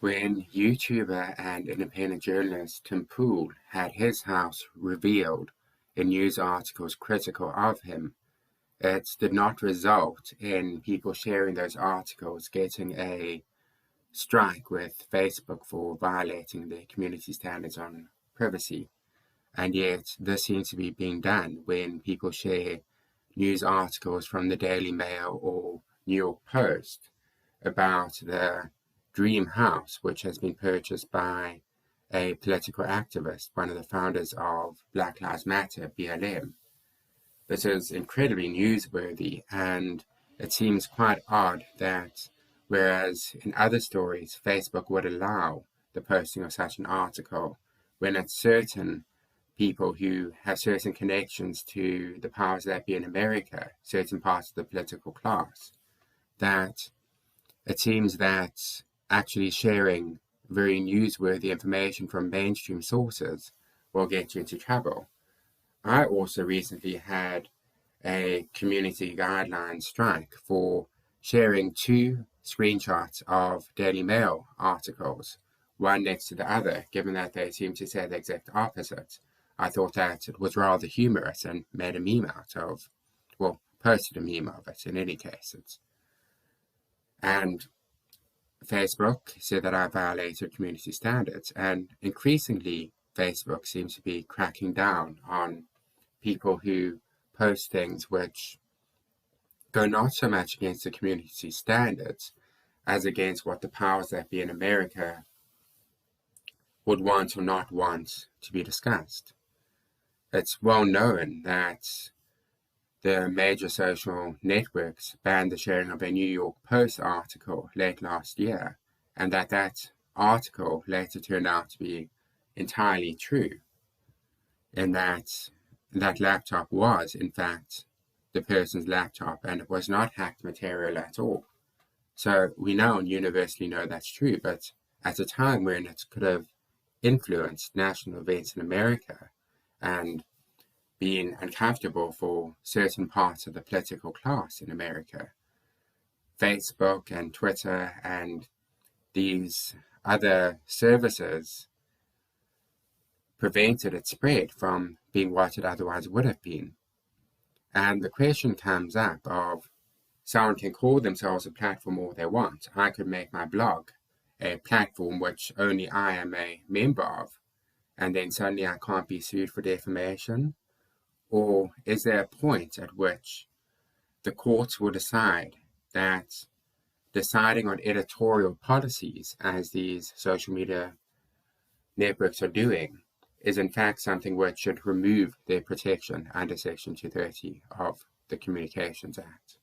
When YouTuber and independent journalist Tim Pool had his house revealed in news articles critical of him, it did not result in people sharing those articles getting a strike with Facebook for violating their community standards on privacy. And yet, this seems to be being done when people share news articles from the Daily Mail or New York Post about the dream house, which has been purchased by a political activist, one of the founders of Black Lives Matter, BLM. This is incredibly newsworthy, and it seems quite odd that whereas in other stories Facebook would allow the posting of such an article, when it's certain people who have certain connections to the powers that be in America, certain parts of the political class, that it seems that actually sharing very newsworthy information from mainstream sources will get you into trouble. I also recently had a community guideline strike for sharing two screenshots of Daily Mail articles, one next to the other, given that they seem to say the exact opposite. I thought that it was rather humorous and made a meme out of, well, posted a meme of it in any case. And Facebook said that I violated community standards, and increasingly Facebook seems to be cracking down on people who post things which go not so much against the community standards as against what the powers that be in America would want or not want to be discussed. It's well known that the major social networks banned the sharing of a New York Post article late last year, and that article later turned out to be entirely true, in that laptop was, in fact, the person's laptop, and it was not hacked material at all. So we now universally know that's true, but at a time when it could have influenced national events in America and being uncomfortable for certain parts of the political class in America, Facebook and Twitter and these other services prevented its spread from being what it otherwise would have been. And the question comes up of someone can call themselves a platform all they want. I could make my blog a platform which only I am a member of, and then suddenly I can't be sued for defamation. Or is there a point at which the courts will decide that deciding on editorial policies, as these social media networks are doing, is in fact something which should remove their protection under Section 230 of the Communications Act?